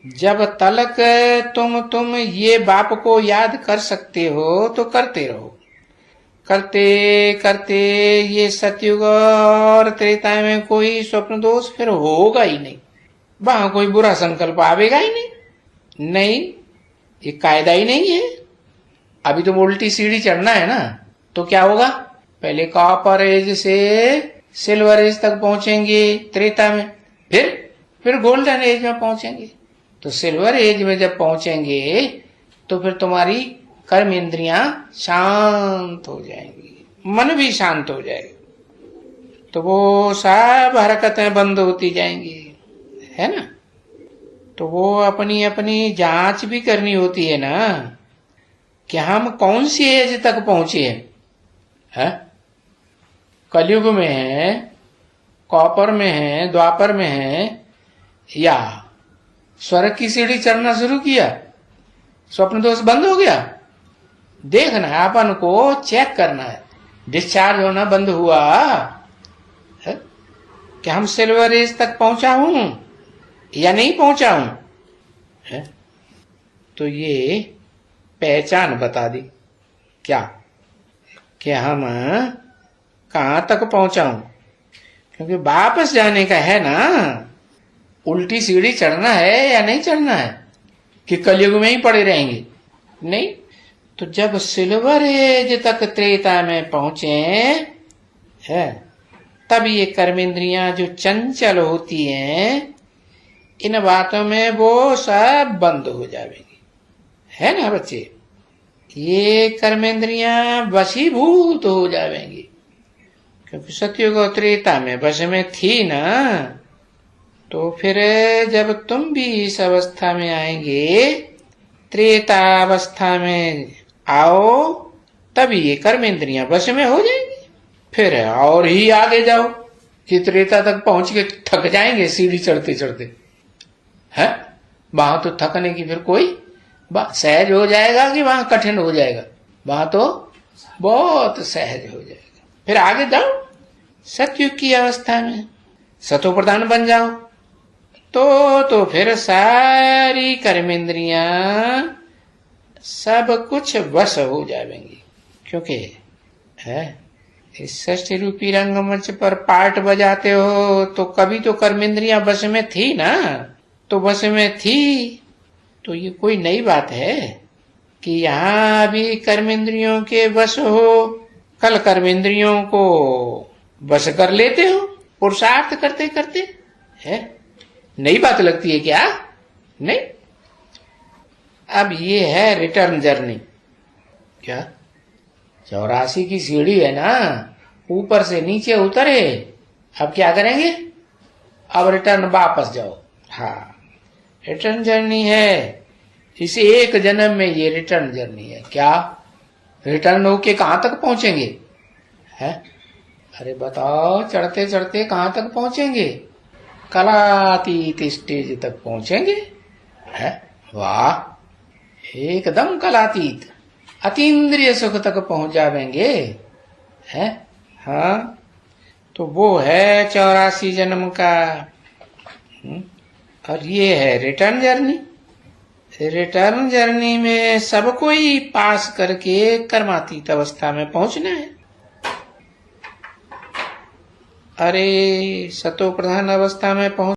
जब तलक तुम ये बाप को याद कर सकते हो तो करते रहो। करते करते ये सतयुग और त्रेता में कोई स्वप्न दोष फिर होगा ही नहीं, वहां कोई बुरा संकल्प आवेगा ही नहीं। नहीं, ये कायदा ही नहीं है। अभी तो उल्टी सीढ़ी चढ़ना है ना, तो क्या होगा, पहले कॉपर एज से सिल्वर एज तक पहुंचेंगे त्रेता में, फिर गोल्डन एज में पहुंचेंगे। तो सिल्वर एज में जब पहुंचेंगे तो फिर तुम्हारी कर्म इंद्रियां शांत हो जाएंगी, मन भी शांत हो जाएगा, तो वो सब हरकतें बंद होती जाएंगी, है ना। तो वो अपनी अपनी जांच भी करनी होती है ना कि हम कौन सी एज तक पहुंचे हैं। कलयुग में है, कॉपर में है, द्वापर में है, या स्वर्ग की सीढ़ी चढ़ना शुरू किया, स्वप्न दोष बंद हो गया। देखना है, अपन को चेक करना है, डिस्चार्ज होना बंद हुआ है कि हम सिल्वर एज तक पहुंचा हूं या नहीं पहुंचा हूं है? तो ये पहचान बता दी क्या कि हम कहां तक पहुंचा हूं, क्योंकि वापस जाने का है ना, उल्टी सीढ़ी चढ़ना है या नहीं चढ़ना है, कि कलयुग में ही पड़े रहेंगे। नहीं, तो जब सिल्वर एज तक त्रेता में पहुंचे है, तब ये कर्मेंद्रियां जो चंचल होती हैं, इन बातों में वो सब बंद हो जाएंगी, है ना बच्चे। ये कर्मेंद्रियां वशीभूत हो जाएंगी, क्योंकि सतयुग और त्रेता में वश में थी ना। तो फिर जब तुम भी इस अवस्था में आएंगे, त्रेता अवस्था में आओ, तभी ये कर्मेंद्रियां वश में हो जाएंगी। फिर और ही आगे जाओ कि त्रेता तक पहुंच के थक जाएंगे सीढ़ी चढ़ते चढ़ते, है। वहां तो थकने की फिर कोई सहज हो जाएगा कि वहां कठिन हो जाएगा, वहां तो बहुत सहज हो जाएगा। फिर आगे जाओ सतयुग की अवस्था में, सतो प्रधान बन जाओ, तो फिर सारी कर्मेंद्रियां सब कुछ वश हो जाएंगी। क्योंकि है इस षष्ठी रूपी रंगमंच पर पार्ट बजाते हो तो कभी तो कर्मेंद्रियां वश में थी ना, तो वश में थी, तो ये कोई नई बात है कि यहाँ अभी कर्मेंद्रियों के वश हो, कल कर्मेंद्रियों को वश कर लेते हो पुरुषार्थ करते करते, है। नई बात लगती है क्या? नहीं। अब ये है रिटर्न जर्नी। क्या 84 की सीढ़ी है ना, ऊपर से नीचे उतरे, अब क्या करेंगे, अब रिटर्न वापस जाओ। हाँ, रिटर्न जर्नी है, इसे एक जन्म में ये रिटर्न जर्नी है। क्या रिटर्न होके कहां तक पहुंचेंगे, है? अरे बताओ, चढ़ते चढ़ते कहां तक पहुंचेंगे, कलातीत स्टेज तक पहुंचेंगे, है। वाह, एकदम कलातीत अतीन्द्रिय सुख तक पहुंच जाएंगे, है। हाँ, तो वो है 84 जन्म का। और ये है रिटर्न जर्नी। रिटर्न जर्नी में सबको ही पास करके कर्मातीत अवस्था में पहुंचना है। अरे सतो प्रधान अवस्था में पहुंच